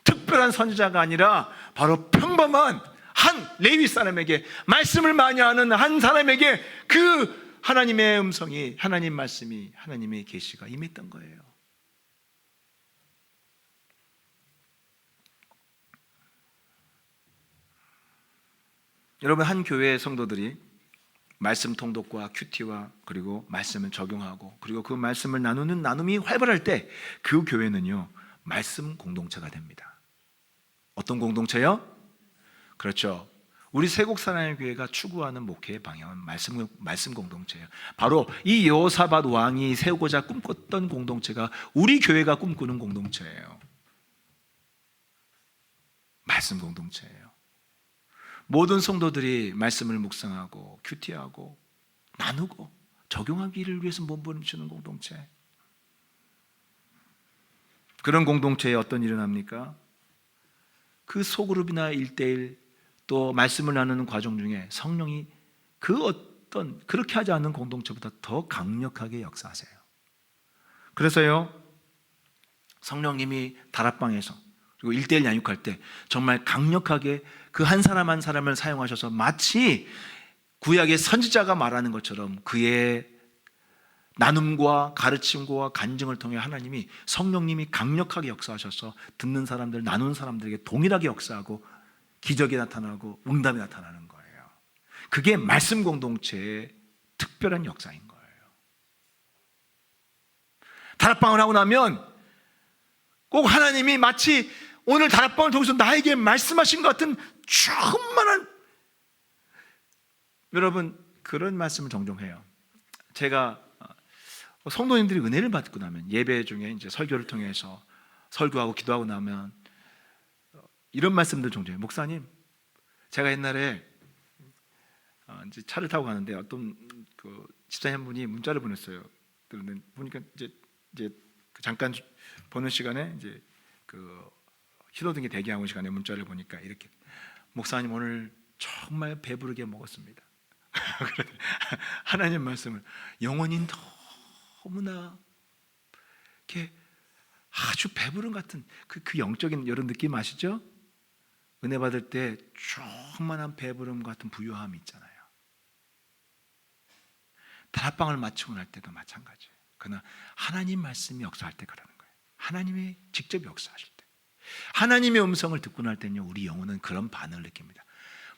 특별한 선지자가 아니라 바로 평범한 한 레위 사람에게, 말씀을 많이 아는 한 사람에게 그 하나님의 음성이, 하나님 말씀이, 하나님의 계시가 임했던 거예요. 여러분, 한 교회의 성도들이 말씀 통독과 큐티와 그리고 말씀을 적용하고 그리고 그 말씀을 나누는 나눔이 활발할 때 그 교회는요, 말씀 공동체가 됩니다. 어떤 공동체요? 그렇죠. 우리 세곡사랑의 교회가 추구하는 목회의 방향은 말씀 공동체예요. 바로 이 여호사밧 왕이 세우고자 꿈꿨던 공동체가 우리 교회가 꿈꾸는 공동체예요. 말씀 공동체예요. 모든 성도들이 말씀을 묵상하고 큐티하고 나누고 적용하기를 위해서 몸부림치는 공동체. 그런 공동체에 어떤 일이 일어납니까? 그 소그룹이나 1대1 또 말씀을 나누는 과정 중에 성령이 그 어떤 그렇게 하지 않는 공동체보다 더 강력하게 역사하세요. 그래서요, 성령님이 다락방에서 그리고 1대1 양육할 때 정말 강력하게 그 한 사람 한 사람을 사용하셔서 마치 구약의 선지자가 말하는 것처럼 그의 나눔과 가르침과 간증을 통해 하나님이, 성령님이 강력하게 역사하셔서 듣는 사람들, 나누는 사람들에게 동일하게 역사하고 기적이 나타나고 응답이 나타나는 거예요. 그게 말씀 공동체의 특별한 역사인 거예요. 다락방을 하고 나면 꼭 하나님이 마치 오늘 다락방을 통해서 나에게 말씀하신 것 같은 충만한, 여러분 그런 말씀을 종종 해요. 제가 성도님들이 은혜를 받고 나면 예배 중에 이제 설교를 통해서 설교하고 기도하고 나면 이런 말씀들 종종 해요. 목사님, 제가 옛날에 이제 차를 타고 가는데 어떤 그 집사님 한 분이 문자를 보냈어요. 그런데 보니까 이제 잠깐 보는 시간에 이제 그 신호등에 대기하는 시간에 문자를 보니까 이렇게, 목사님 오늘 정말 배부르게 먹었습니다. 하나님 말씀을 영혼이 너무나 이렇게 아주 배부른 같은 그 영적인 이런 느낌 아시죠? 은혜 받을 때 충만한 배부름 같은 부유함이 있잖아요. 다락방을 마치고 날 때도 마찬가지예요. 그러나 하나님 말씀이 역사할 때 그러는 거예요. 하나님이 직접 역사하실 때. 하나님의 음성을 듣고 날 때는요, 우리 영혼은 그런 반응을 느낍니다.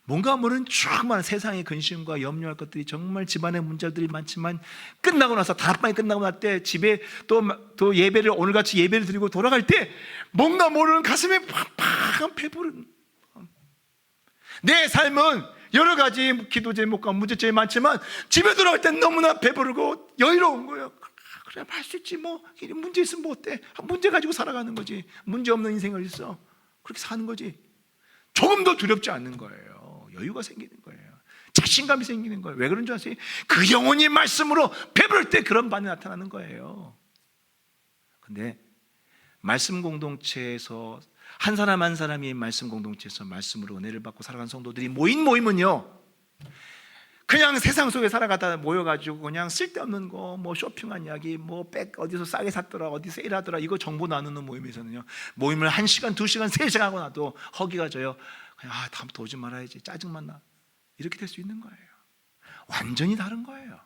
뭔가 모르는 조그만 세상의 근심과 염려할 것들이, 정말 집안의 문제들이 많지만 끝나고 나서, 다락방이 끝나고 날 때 집에 또 예배를, 오늘같이 예배를 드리고 돌아갈 때 뭔가 모르는 가슴에 팍팍한 배부른, 내 삶은 여러 가지 기도 제목과 문제점이 많지만 집에 돌아갈 땐 너무나 배부르고 여유로운 거예요. 그래, 할 수 있지, 뭐 문제 있으면 뭐 어때? 문제 가지고 살아가는 거지. 문제 없는 인생을 있어. 그렇게 사는 거지. 조금 더 두렵지 않는 거예요. 여유가 생기는 거예요. 자신감이 생기는 거예요. 왜 그런 줄 아세요? 그 영혼이 말씀으로 배부를 때 그런 반응이 나타나는 거예요. 근데 말씀 공동체에서 한 사람 한 사람이 말씀 공동체에서 말씀으로 은혜를 받고 살아가는 성도들이 모임은요, 그냥 세상 속에 살아가다 모여가지고 그냥 쓸데없는 거, 뭐 쇼핑한 이야기, 뭐 백 어디서 싸게 샀더라, 어디 세일하더라, 이거 정보 나누는 모임에서는요, 모임을 1시간, 2시간, 3시간 하고 나도 허기가 져요. 그냥 다음부터 오지 말아야지, 짜증만 나, 이렇게 될 수 있는 거예요. 완전히 다른 거예요.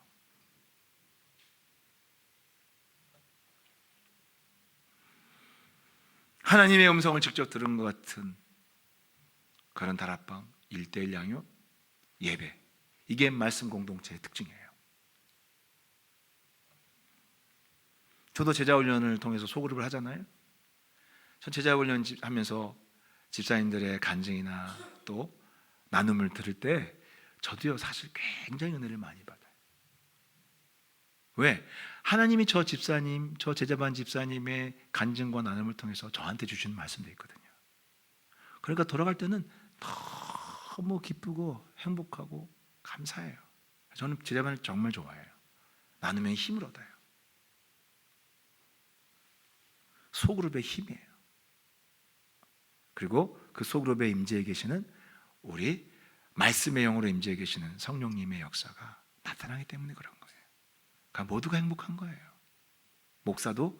하나님의 음성을 직접 들은 것 같은 그런 다락방, 1:1 양육, 예배, 이게 말씀 공동체의 특징이에요. 저도 제자훈련을 통해서 소그룹을 하잖아요. 전 제자훈련 하면서 집사님들의 간증이나 또 나눔을 들을 때 저도요, 사실 굉장히 은혜를 많이 받아요. 왜? 하나님이 저 집사님, 저 제자반 집사님의 간증과 나눔을 통해서 저한테 주시는 말씀도 있거든요. 그러니까 돌아갈 때는 너무 기쁘고 행복하고 감사해요. 저는 제자반을 정말 좋아해요. 나누면 힘을 얻어요. 소그룹의 힘이에요. 그리고 그 소그룹의 임재에 계시는, 우리 말씀의 영으로 임재에 계시는 성령님의 역사가 나타나기 때문에 그런 거예요. 그러니까 모두가 행복한 거예요. 목사도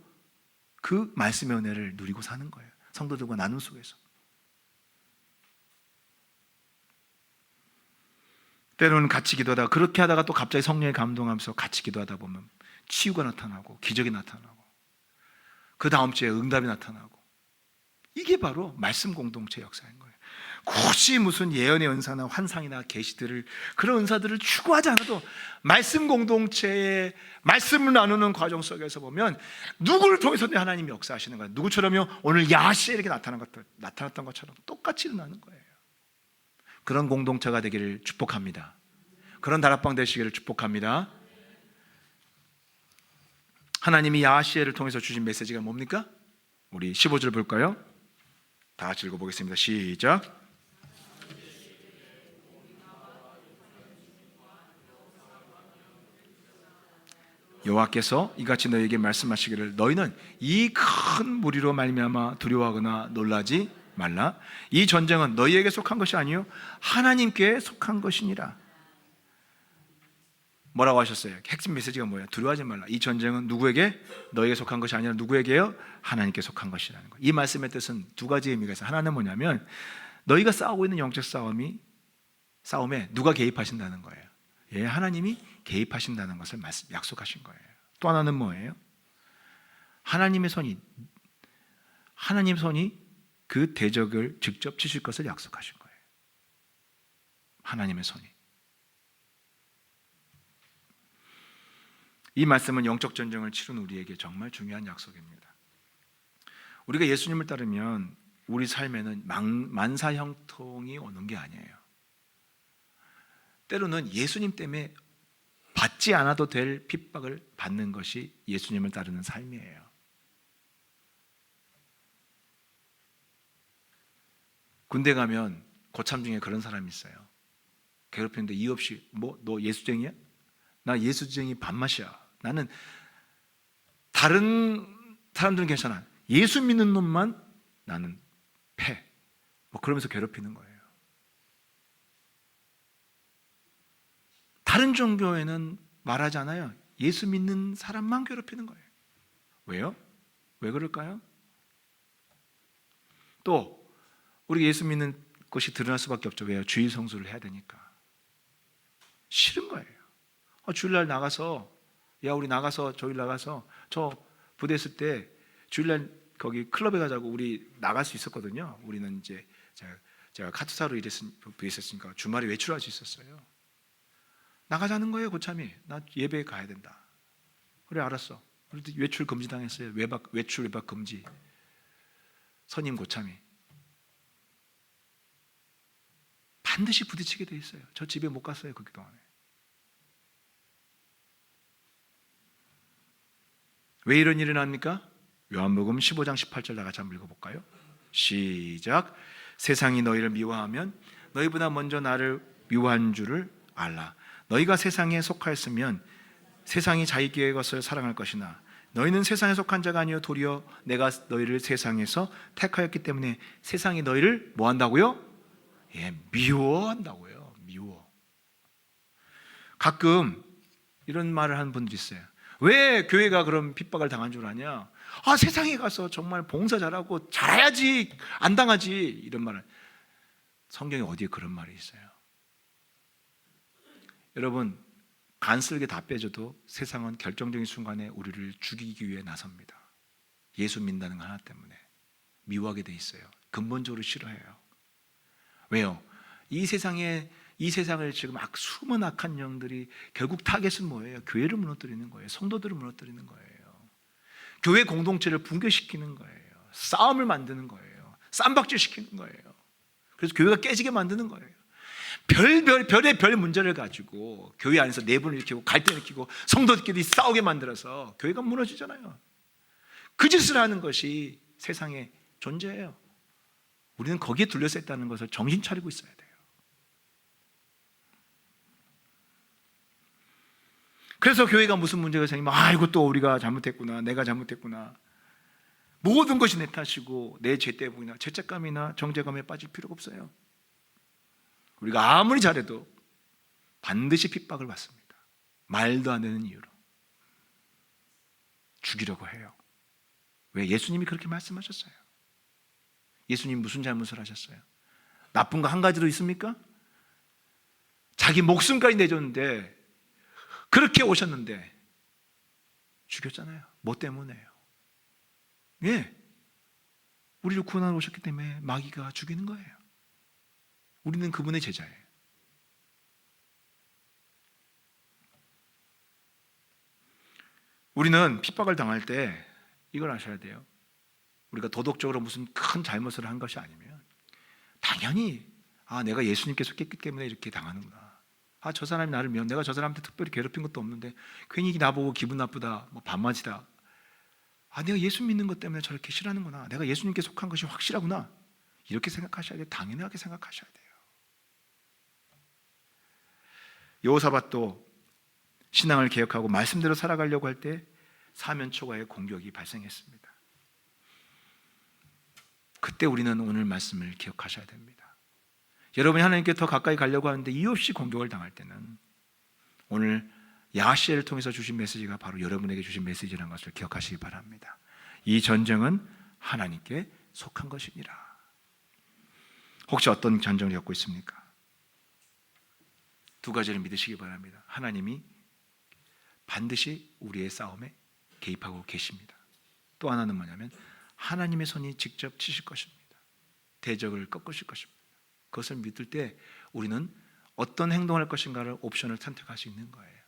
그 말씀의 은혜를 누리고 사는 거예요. 성도들과 나눔 속에서. 때로는 같이 기도하다가, 그렇게 하다가 또 갑자기 성령의 감동하면서 같이 기도하다 보면 치유가 나타나고 기적이 나타나고 그 다음 주에 응답이 나타나고, 이게 바로 말씀 공동체 역사인 거예요. 굳이 무슨 예언의 은사나 환상이나 계시들을, 그런 은사들을 추구하지 않아도 말씀 공동체의 말씀을 나누는 과정 속에서 보면 누구를 통해서든 하나님이 역사하시는 거예요. 누구처럼요? 오늘 야시에 이렇게 나타났던 것처럼 똑같이 일어나는 거예요. 그런 공동체가 되기를 축복합니다. 그런 다락방 되시기를 축복합니다. 하나님이 야시에를 통해서 주신 메시지가 뭡니까? 우리 15절 볼까요? 다 같이 읽어보겠습니다. 시작. 여호와께서 이같이 너희에게 말씀하시기를, 너희는 이 큰 무리로 말미암아 두려워하거나 놀라지 말라. 이 전쟁은 너희에게 속한 것이 아니요 하나님께 속한 것이니라. 뭐라고 하셨어요? 핵심 메시지가 뭐예요? 두려워하지 말라. 이 전쟁은 누구에게? 너희에게 속한 것이 아니라 누구에게요? 하나님께 속한 것이라는 거예요. 이 말씀의 뜻은 두 가지 의미가 있어요. 하나는 뭐냐면, 너희가 싸우고 있는 영적 싸움에 누가 개입하신다는 거예요? 예, 하나님이 개입하신다는 것을 약속하신 거예요. 또 하나는 뭐예요? 하나님의 손이 그 대적을 직접 치실 것을 약속하신 거예요. 하나님의 손이. 이 말씀은 영적 전쟁을 치른 우리에게 정말 중요한 약속입니다. 우리가 예수님을 따르면 우리 삶에는 만사형통이 오는 게 아니에요. 때로는 예수님 때문에 받지 않아도 될 핍박을 받는 것이 예수님을 따르는 삶이에요. 군대 가면 고참 중에 그런 사람이 있어요. 괴롭히는데 이유 없이, 너 예수쟁이야? 나 예수쟁이 밥맛이야. 나는 다른 사람들은 괜찮아. 예수 믿는 놈만 나는 패. 그러면서 괴롭히는 거예요. 다른 종교에는 말하지 않아요. 예수 믿는 사람만 괴롭히는 거예요. 왜요? 왜 그럴까요? 또 우리 예수 믿는 것이 드러날 수밖에 없죠. 왜요? 주일 성수를 해야 되니까. 싫은 거예요. 주일날 나가서, 우리 나가서, 조일 나가서, 저 부대 있을 때 주일날 거기 클럽에 가자고 우리 나갈 수 있었거든요. 우리는 이제 제가 카투사로 일했으니까 주말에 외출할 수 있었어요. 나가자는 거예요. 고참이 나 예배에 가야 된다. 그래 알았어. 그래도 외출 금지 당했어요. 외출 외박 금지. 선임 고참이 반드시 부딪히게 돼 있어요. 저 집에 못 갔어요. 그 동안에. 왜 이런 일이 납니까? 요한복음 15장 18절 다 같이 한번 읽어볼까요? 시작. 세상이 너희를 미워하면 너희보다 먼저 나를 미워한 줄을 알라. 너희가 세상에 속하였으면 세상이 자기의 것을 사랑할 것이나 너희는 세상에 속한 자가 아니요 도리어 내가 너희를 세상에서 택하였기 때문에 세상이 너희를 뭐 한다고요? 미워한다고요. 미워. 가끔 이런 말을 하는 분들이 있어요. 왜 교회가 그런 핍박을 당한 줄 아냐? 세상에 가서 정말 봉사 잘하고 잘해야지 안 당하지. 이런 말을. 성경에 어디에 그런 말이 있어요? 여러분, 간쓸게 다 빼줘도 세상은 결정적인 순간에 우리를 죽이기 위해 나섭니다. 예수 믿는다는 거 하나 때문에 미워하게 돼 있어요. 근본적으로 싫어해요. 왜요? 이 세상을 지금 수많은 악한 영들이 결국 타겟은 뭐예요? 교회를 무너뜨리는 거예요. 성도들을 무너뜨리는 거예요. 교회 공동체를 붕괴시키는 거예요. 싸움을 만드는 거예요. 쌈박질시키는 거예요. 그래서 교회가 깨지게 만드는 거예요. 별의 문제를 가지고 교회 안에서 내분을 일으키고 갈등을 일으키고 성도들끼리 싸우게 만들어서 교회가 무너지잖아요. 그 짓을 하는 것이 세상에 존재해요. 우리는 거기에 둘러싸 있다는 것을 정신 차리고 있어야 돼요. 그래서 교회가 무슨 문제가 생기면 이것도 우리가 잘못했구나, 내가 잘못했구나, 모든 것이 내 탓이고 내 죄때문이나 죄책감이나 정죄감에 빠질 필요가 없어요. 우리가 아무리 잘해도 반드시 핍박을 받습니다. 말도 안 되는 이유로 죽이려고 해요. 왜? 예수님이 그렇게 말씀하셨어요. 예수님 무슨 잘못을 하셨어요? 나쁜 거 한 가지도 있습니까? 자기 목숨까지 내줬는데, 그렇게 오셨는데 죽였잖아요. 뭐 때문에요? 우리를 구원하러 오셨기 때문에 마귀가 죽이는 거예요. 우리는 그분의 제자예요. 우리는 핍박을 당할 때 이걸 아셔야 돼요. 우리가 도덕적으로 무슨 큰 잘못을 한 것이 아니면 당연히 내가 예수님께 속했기 때문에 이렇게 당하는구나. 저 사람이 나를 미워. 내가 저 사람한테 특별히 괴롭힌 것도 없는데 괜히 나보고 기분 나쁘다, 반맛이다. 내가 예수 믿는 것 때문에 저렇게 싫어하는구나. 내가 예수님께 속한 것이 확실하구나. 이렇게 생각하셔야 돼요. 당연하게 생각하셔야 돼요. 여호사밧도 신앙을 개혁하고 말씀대로 살아가려고 할 때 사면초가의 공격이 발생했습니다. 그때 우리는 오늘 말씀을 기억하셔야 됩니다. 여러분이 하나님께 더 가까이 가려고 하는데 이유 없이 공격을 당할 때는 오늘 야시엘을 통해서 주신 메시지가 바로 여러분에게 주신 메시지라는 것을 기억하시기 바랍니다. 이 전쟁은 하나님께 속한 것이니라. 혹시 어떤 전쟁을 겪고 있습니까? 두 가지를 믿으시기 바랍니다. 하나님이 반드시 우리의 싸움에 개입하고 계십니다. 또 하나는 뭐냐면 하나님의 손이 직접 치실 것입니다. 대적을 꺾으실 것입니다. 그것을 믿을 때 우리는 어떤 행동을 할 것인가를 옵션을 선택할 수 있는 거예요.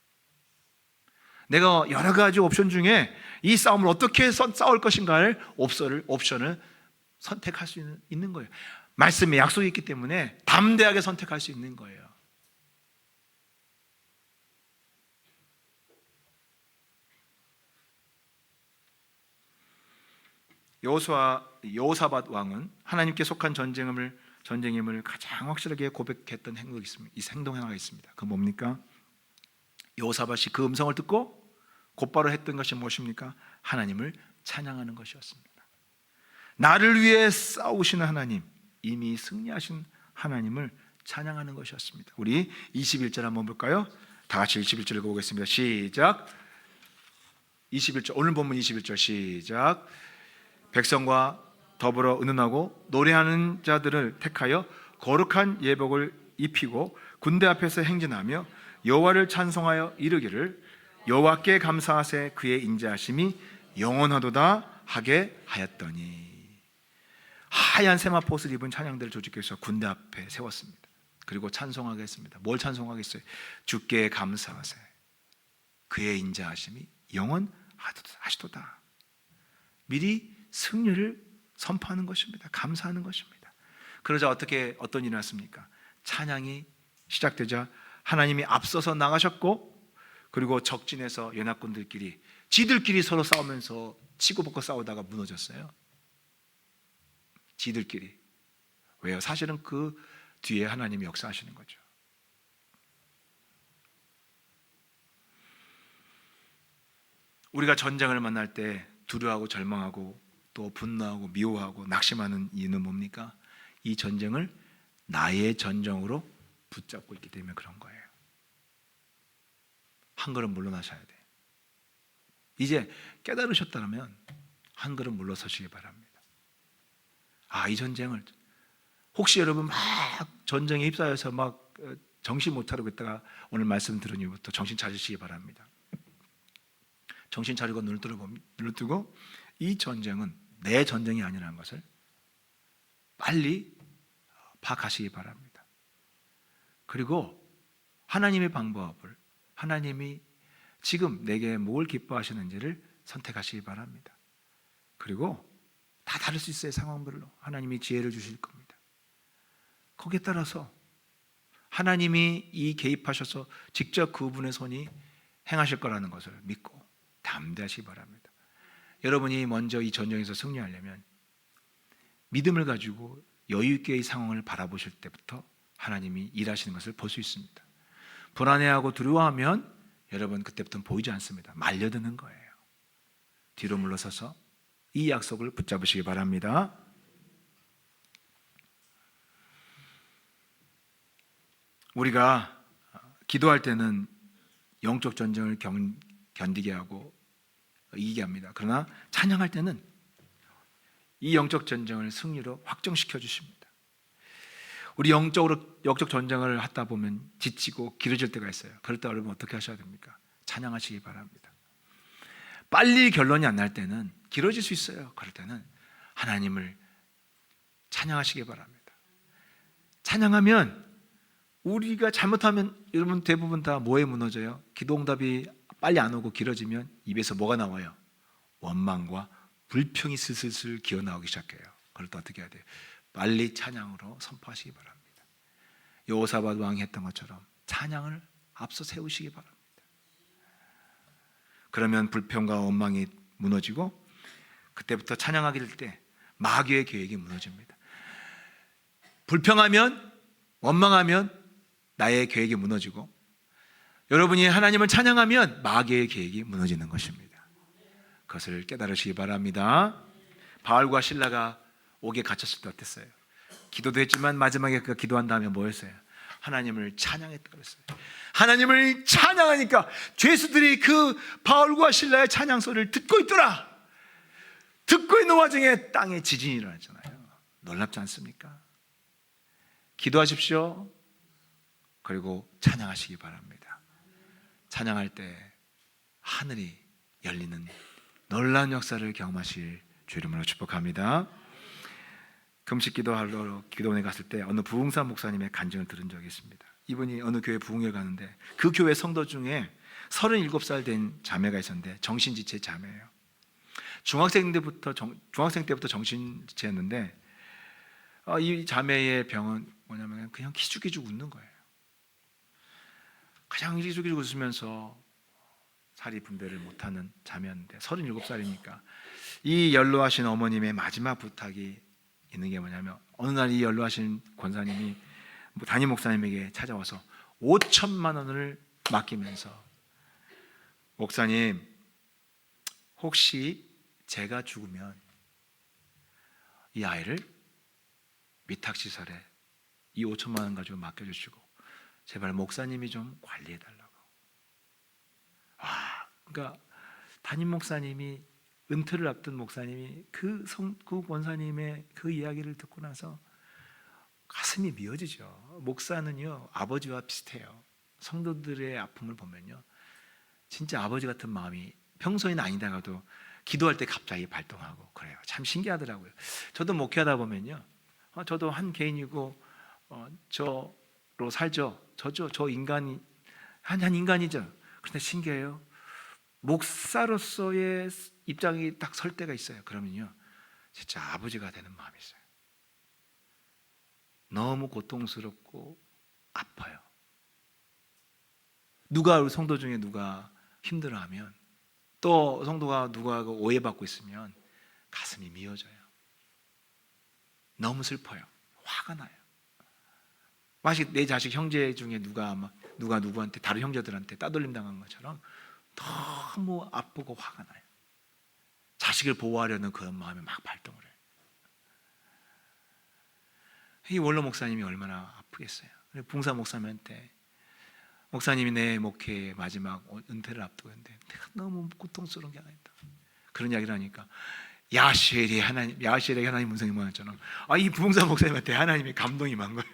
내가 여러 가지 옵션 중에 이 싸움을 어떻게 싸울 것인가를 옵션을 선택할 수 있는 거예요. 말씀에 약속이 있기 때문에 담대하게 선택할 수 있는 거예요. 여호사밧 왕은 하나님께 속한 전쟁임을 가장 확실하게 고백했던 행동 하나가 있습니다. 그 뭡니까? 여호사밧이 그 음성을 듣고 곧바로 했던 것이 무엇입니까? 하나님을 찬양하는 것이었습니다. 나를 위해 싸우시는 하나님, 이미 승리하신 하나님을 찬양하는 것이었습니다. 우리 21절 한번 볼까요? 다 같이 21절 읽어보겠습니다. 시작. 21절, 오늘 본문 21절 시작. 백성과 더불어 의논하고 노래하는 자들을 택하여 거룩한 예복을 입히고 군대 앞에서 행진하며 여호와를 찬송하여 이르기를 여호와께 감사하세 그의 인자하심이 영원하도다 하게 하였더니, 하얀 세마포 옷을 입은 찬양대를 조직해서 군대 앞에 세웠습니다. 그리고 찬송하겠습니다. 뭘 찬송하겠어요? 주께 감사하세, 그의 인자하심이 영원하시도다. 미리 승리를 선포하는 것입니다. 감사하는 것입니다. 그러자 어떤 일이 났습니까? 찬양이 시작되자 하나님이 앞서서 나가셨고, 그리고 적진에서 연합군들끼리 지들끼리 서로 싸우면서 치고받고 싸우다가 무너졌어요. 지들끼리. 왜요? 사실은 그 뒤에 하나님이 역사하시는 거죠. 우리가 전쟁을 만날 때 두려워하고 절망하고 또 분노하고 미워하고 낙심하는 이유는 뭡니까? 이 전쟁을 나의 전쟁으로 붙잡고 있기 때문에 그런 거예요. 한 걸음 물러나셔야 돼. 이제 깨달으셨다면 한 걸음 물러서시기 바랍니다. 이 전쟁을, 혹시 여러분 막 전쟁에 휩싸여서 막 정신 못 차리고 있다가 오늘 말씀 들은 이후부터 정신 차리시기 바랍니다. 정신 차리고 눈을 뜨고 이 전쟁은 내 전쟁이 아니라는 것을 빨리 파악하시기 바랍니다. 그리고 하나님의 방법을, 하나님이 지금 내게 뭘 기뻐하시는지를 선택하시기 바랍니다. 그리고 다 다를 수 있어요. 상황별로 하나님이 지혜를 주실 겁니다. 거기에 따라서 하나님이 이 개입하셔서 직접 그분의 손이 행하실 거라는 것을 믿고 담대하시기 바랍니다. 여러분이 먼저 이 전쟁에서 승리하려면 믿음을 가지고 여유 있게 이 상황을 바라보실 때부터 하나님이 일하시는 것을 볼 수 있습니다. 불안해하고 두려워하면 여러분 그때부터는 보이지 않습니다. 말려드는 거예요. 뒤로 물러서서 이 약속을 붙잡으시기 바랍니다. 우리가 기도할 때는 영적 전쟁을 견디게 하고 이기게 합니다. 그러나 찬양할 때는 이 영적 전쟁을 승리로 확정시켜 주십니다. 우리 영적 전쟁을 하다 보면 지치고 길어질 때가 있어요. 그럴 때 여러분 어떻게 하셔야 됩니까? 찬양하시기 바랍니다. 빨리 결론이 안 날 때는 길어질 수 있어요. 그럴 때는 하나님을 찬양하시기 바랍니다. 찬양하면, 우리가 잘못하면 여러분 대부분 다 뭐에 무너져요? 기도응답이 빨리 안 오고 길어지면 입에서 뭐가 나와요? 원망과 불평이 슬슬 기어나오기 시작해요. 그럴 때 어떻게 해야 돼요? 빨리 찬양으로 선포하시기 바랍니다. 여호사밧 왕이 했던 것처럼 찬양을 앞서 세우시기 바랍니다. 그러면 불평과 원망이 무너지고, 그때부터 찬양하게 될 때 마귀의 계획이 무너집니다. 불평하면, 원망하면 나의 계획이 무너지고, 여러분이 하나님을 찬양하면 마귀의 계획이 무너지는 것입니다. 그것을 깨달으시기 바랍니다. 바울과 실라가 옥에 갇혔을 때 어땠어요? 기도도 했지만 마지막에 그가 기도한 다음에 뭐였어요? 하나님을 찬양했다고 그랬어요. 하나님을 찬양하니까 죄수들이 그 바울과 실라의 찬양 소리를 듣고 있더라. 듣고 있는 와중에 땅에 지진이 일어났잖아요. 놀랍지 않습니까? 기도하십시오. 그리고 찬양하시기 바랍니다. 찬양할 때 하늘이 열리는 놀라운 역사를 경험하실 주 이름으로 축복합니다. 금식 기도하러 기도원에 갔을 때 어느 부흥사 목사님의 간증을 들은 적이 있습니다. 이분이 어느 교회 부흥회 가는데 그 교회 성도 중에 37살 된 자매가 있었는데 정신지체 자매예요. 중학생 때부터 정신지체였는데 이 자매의 병은 뭐냐면 그냥 기죽기죽 웃는 거예요. 그냥 기죽기죽 웃으면서 사리 분별을 못하는 자매였는데 37살이니까 이 연로하신 어머님의 마지막 부탁이 있는 게 뭐냐면, 어느 날 이 연로하신 권사님이 담임 목사님에게 찾아와서 5천만 원을 맡기면서, 목사님, 혹시 제가 죽으면 이 아이를 위탁시설에 이 5천만 원 가지고 맡겨주시고 제발 목사님이 좀 관리해달라고. 그러니까 담임 목사님이, 은퇴를 앞둔 목사님이 그 권사님의 그 이야기를 듣고 나서 가슴이 미어지죠. 목사는요 아버지와 비슷해요. 성도들의 아픔을 보면요 진짜 아버지 같은 마음이, 평소에는 아니다가도 기도할 때 갑자기 발동하고 그래요. 참 신기하더라고요. 저도 목회하다 보면요, 저도 한 개인이고 저로 살죠. 저 인간이 한 인간이죠. 그런데 신기해요. 목사로서의 입장이 딱 설 때가 있어요. 그러면요, 진짜 아버지가 되는 마음이 있어요. 너무 고통스럽고 아파요. 우리 성도 중에 누가 힘들어하면, 또 성도가 누가 오해받고 있으면 가슴이 미어져요. 너무 슬퍼요. 화가 나요. 마치 내 자식 형제 중에 누가 누구한테, 다른 형제들한테 따돌림 당한 것처럼 너무 아프고 화가 나요. 자식을 보호하려는 그런 마음이 막 발동을 해요. 이 원로 목사님이 얼마나 아프겠어요. 붕사 목사님한테, 목사님이 내 목회의 마지막 은퇴를 앞두고 있는데 내가 너무 고통스러운 게 하나 있다, 그런 이야기를 하니까 야시엘의 하나님 음성이 뭐였잖아. 이 부흥사 목사님한테 하나님의 감동이 많은 거예요.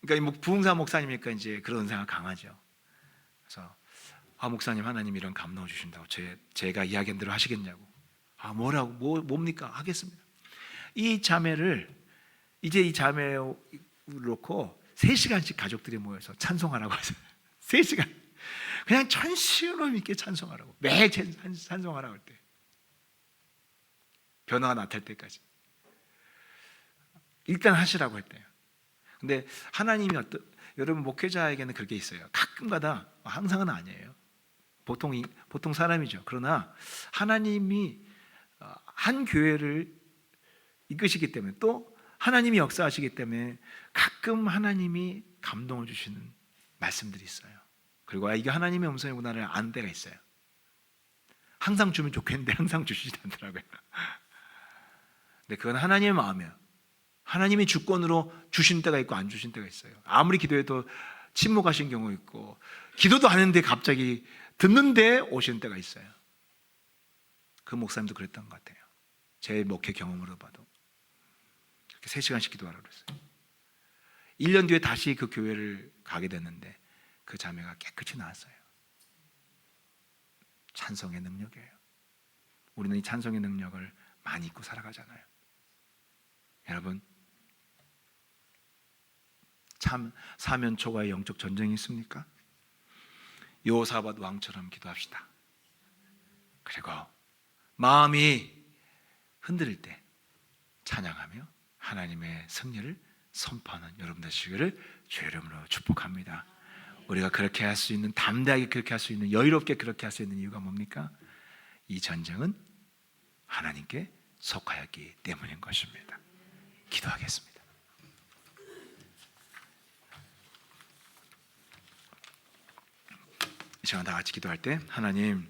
그러니까 부흥사 목사님이니까 이제 그런 생각 강하죠. 그래서 목사님, 하나님 이런 감동을 주신다고 제가 이야기한 대로 하시겠냐고. 뭡니까? 하겠습니다. 이 자매를 이 자매를 놓고 3시간씩 가족들이 모여서 찬송하라고 하죠. 3시간 그냥 천시름 있게 찬송하라고, 매일 찬송하라고 할 때, 변화가 나타날 때까지 일단 하시라고 했대요. 근데 하나님이 여러분 목회자에게는 그렇게 있어요. 가끔가다, 항상은 아니에요. 보통 사람이죠. 그러나 하나님이 한 교회를 이끄시기 때문에, 또 하나님이 역사하시기 때문에 가끔 하나님이 감동을 주시는 말씀들이 있어요. 그리고 이게 하나님의 음성이구나를 아는 때가 있어요. 항상 주면 좋겠는데 항상 주시지 않더라고요. 근데 그건 하나님의 마음이에요. 하나님이 주권으로 주신 때가 있고 안 주신 때가 있어요. 아무리 기도해도 침묵하신 경우 있고, 기도도 하는데 갑자기 듣는데 오시는 때가 있어요. 그 목사님도 그랬던 것 같아요. 제 목회 경험으로 봐도. 3시간씩 기도하라고 그랬어요. 1년 뒤에 다시 그 교회를 가게 됐는데 그 자매가 깨끗이 나았어요. 찬송의 능력이에요. 우리는 이 찬송의 능력을 많이 잊고 살아가잖아요. 여러분, 참 사면 초과의 영적 전쟁이 있습니까? 여호사밧 왕처럼 기도합시다. 그리고 마음이 흔들릴 때 찬양하며 하나님의 승리를 선포하는 여러분 되시기를 주의 이름으로 축복합니다. 우리가 그렇게 할 수 있는, 담대하게 그렇게 할 수 있는, 여유롭게 그렇게 할 수 있는 이유가 뭡니까? 이 전쟁은 하나님께 속하였기 때문인 것입니다. 기도하겠습니다. 이 시간 다 같이 기도할 때, 하나님,